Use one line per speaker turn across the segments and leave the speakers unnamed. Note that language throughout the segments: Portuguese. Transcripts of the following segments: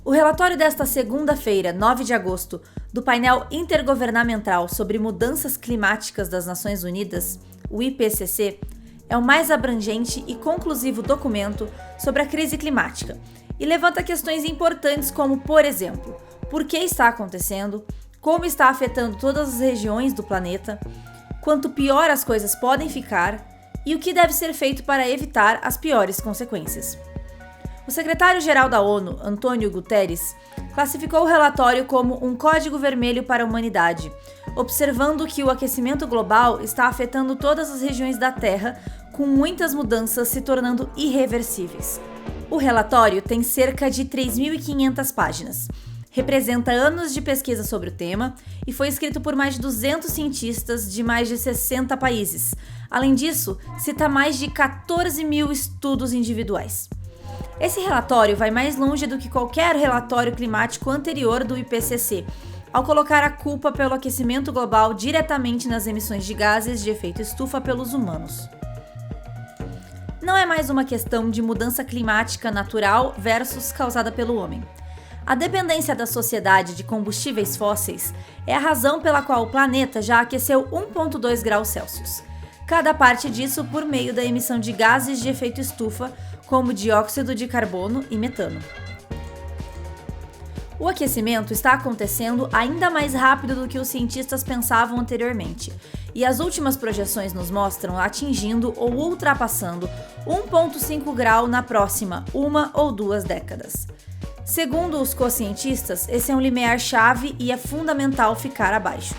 O relatório desta segunda-feira, 9 de agosto, do painel intergovernamental sobre mudanças climáticas das Nações Unidas, o IPCC, é o mais abrangente e conclusivo documento sobre a crise climática e levanta questões importantes como, por exemplo, por que está acontecendo, como está afetando todas as regiões do planeta, quanto pior as coisas podem ficar e o que deve ser feito para evitar as piores consequências. O secretário-geral da ONU, Antônio Guterres, classificou o relatório como um código vermelho para a humanidade, observando que o aquecimento global está afetando todas as regiões da Terra, com muitas mudanças se tornando irreversíveis. O relatório tem cerca de 3.500 páginas. Representa anos de pesquisa sobre o tema e foi escrito por mais de 200 cientistas de mais de 60 países. Além disso, cita mais de 14 mil estudos individuais. Esse relatório vai mais longe do que qualquer relatório climático anterior do IPCC, ao colocar a culpa pelo aquecimento global diretamente nas emissões de gases de efeito estufa pelos humanos. Não é mais uma questão de mudança climática natural versus causada pelo homem. A dependência da sociedade de combustíveis fósseis é a razão pela qual o planeta já aqueceu 1,2 graus Celsius. Cada parte disso por meio da emissão de gases de efeito estufa, como dióxido de carbono e metano. O aquecimento está acontecendo ainda mais rápido do que os cientistas pensavam anteriormente, e as últimas projeções nos mostram atingindo ou ultrapassando 1,5 grau na próxima 1 ou 2 décadas. Segundo os co-cientistas, esse é um limiar-chave e é fundamental ficar abaixo.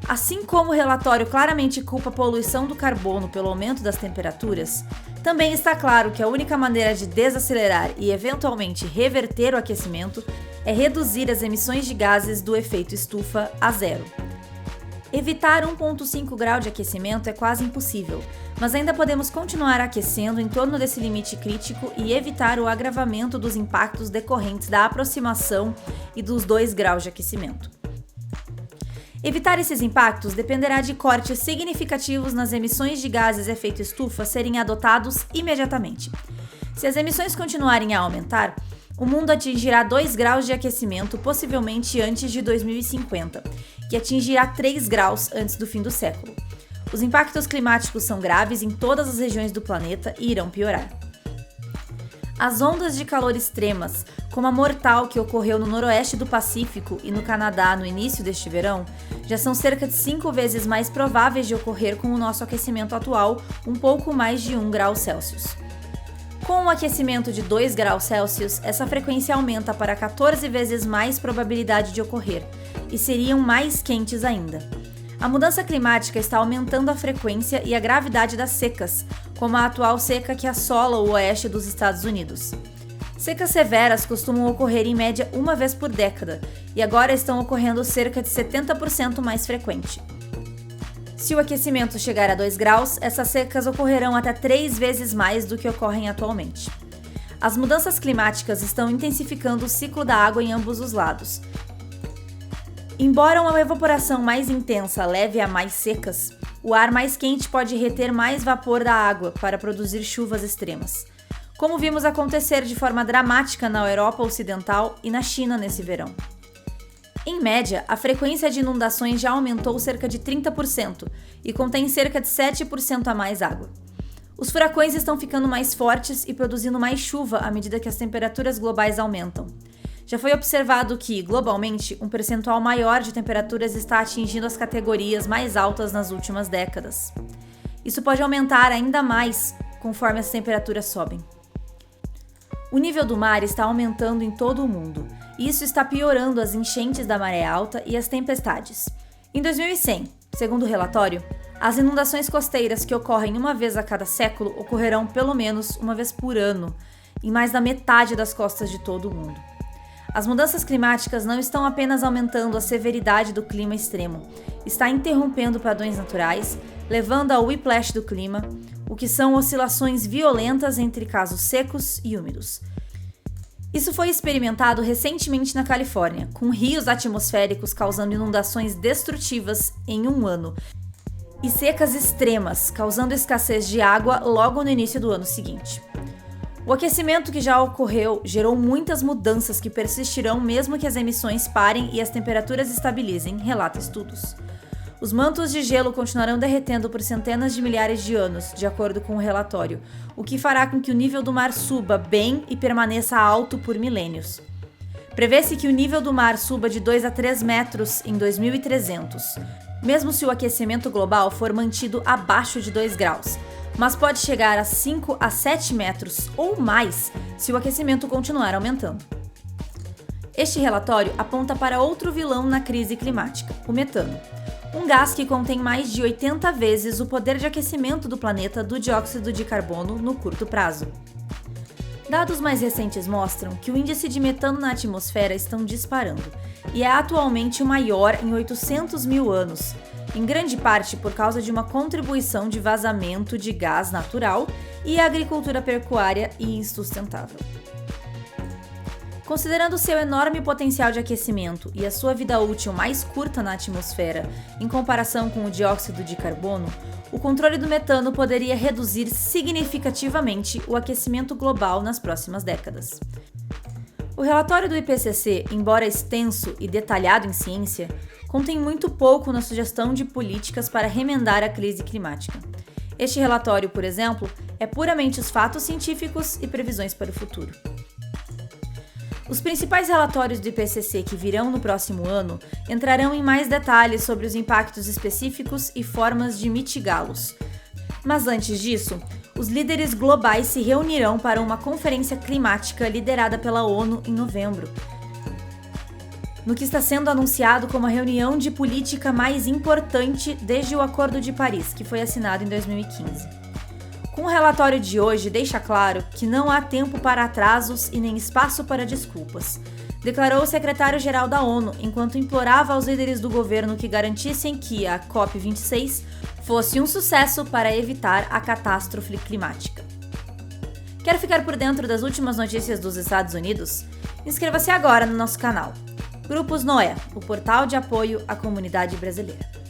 Assim como o relatório claramente culpa a poluição do carbono pelo aumento das temperaturas, também está claro que a única maneira de desacelerar e eventualmente reverter o aquecimento é reduzir as emissões de gases do efeito estufa a zero. Evitar 1,5 grau de aquecimento é quase impossível, mas ainda podemos continuar aquecendo em torno desse limite crítico e evitar o agravamento dos impactos decorrentes da aproximação e dos 2 graus de aquecimento. Evitar esses impactos dependerá de cortes significativos nas emissões de gases de efeito estufa serem adotados imediatamente. Se as emissões continuarem a aumentar, o mundo atingirá 2 graus de aquecimento possivelmente antes de 2050, que atingirá 3 graus antes do fim do século. Os impactos climáticos são graves em todas as regiões do planeta e irão piorar. As ondas de calor extremas, como a mortal que ocorreu no noroeste do Pacífico e no Canadá no início deste verão, já são cerca de 5 vezes mais prováveis de ocorrer com o nosso aquecimento atual, um pouco mais de 1 grau Celsius. Com o aquecimento de 2 graus Celsius, essa frequência aumenta para 14 vezes mais probabilidade de ocorrer, e seriam mais quentes ainda. A mudança climática está aumentando a frequência e a gravidade das secas, como a atual seca que assola o oeste dos Estados Unidos. Secas severas costumam ocorrer em média uma vez por década, e agora estão ocorrendo cerca de 70% mais frequente. Se o aquecimento chegar a 2 graus, essas secas ocorrerão até 3 vezes mais do que ocorrem atualmente. As mudanças climáticas estão intensificando o ciclo da água em ambos os lados. Embora uma evaporação mais intensa leve a mais secas, o ar mais quente pode reter mais vapor da água para produzir chuvas extremas, como vimos acontecer de forma dramática na Europa Ocidental e na China nesse verão. Em média, a frequência de inundações já aumentou cerca de 30% e contém cerca de 7% a mais água. Os furacões estão ficando mais fortes e produzindo mais chuva à medida que as temperaturas globais aumentam. Já foi observado que, globalmente, um percentual maior de temperaturas está atingindo as categorias mais altas nas últimas décadas. Isso pode aumentar ainda mais conforme as temperaturas sobem. O nível do mar está aumentando em todo o mundo, e isso está piorando as enchentes da maré alta e as tempestades. Em 2100, segundo o relatório, as inundações costeiras que ocorrem uma vez a cada século ocorrerão pelo menos uma vez por ano, em mais da metade das costas de todo o mundo. As mudanças climáticas não estão apenas aumentando a severidade do clima extremo, está interrompendo padrões naturais, levando ao whiplash do clima, o que são oscilações violentas entre casos secos e úmidos. Isso foi experimentado recentemente na Califórnia, com rios atmosféricos causando inundações destrutivas em um ano e secas extremas, causando escassez de água logo no início do ano seguinte. O aquecimento que já ocorreu gerou muitas mudanças que persistirão mesmo que as emissões parem e as temperaturas estabilizem, relata estudos. Os mantos de gelo continuarão derretendo por centenas de milhares de anos, de acordo com o relatório, o que fará com que o nível do mar suba bem e permaneça alto por milênios. Prevê-se que o nível do mar suba de 2 a 3 metros em 2300, mesmo se o aquecimento global for mantido abaixo de 2 graus, mas pode chegar a 5 a 7 metros ou mais se o aquecimento continuar aumentando. Este relatório aponta para outro vilão na crise climática, o metano, um gás que contém mais de 80 vezes o poder de aquecimento do planeta do dióxido de carbono no curto prazo. Dados mais recentes mostram que o índice de metano na atmosfera estão disparando e é atualmente o maior em 800 mil anos, em grande parte por causa de uma contribuição de vazamento de gás natural e a agricultura pecuária e insustentável. Considerando seu enorme potencial de aquecimento e a sua vida útil mais curta na atmosfera em comparação com o dióxido de carbono, o controle do metano poderia reduzir significativamente o aquecimento global nas próximas décadas. O relatório do IPCC, embora extenso e detalhado em ciência, contém muito pouco na sugestão de políticas para remendar a crise climática. Este relatório, por exemplo, é puramente os fatos científicos e previsões para o futuro. Os principais relatórios do IPCC que virão no próximo ano entrarão em mais detalhes sobre os impactos específicos e formas de mitigá-los. Mas antes disso, os líderes globais se reunirão para uma conferência climática liderada pela ONU em novembro, no que está sendo anunciado como a reunião de política mais importante desde o Acordo de Paris, que foi assinado em 2015. Com o relatório de hoje, deixa claro que não há tempo para atrasos e nem espaço para desculpas, declarou o secretário-geral da ONU enquanto implorava aos líderes do governo que garantissem que a COP26 fosse um sucesso para evitar a catástrofe climática. Quer ficar por dentro das últimas notícias dos Estados Unidos? Inscreva-se agora no nosso canal. Grupos Noé, o portal de apoio à comunidade brasileira.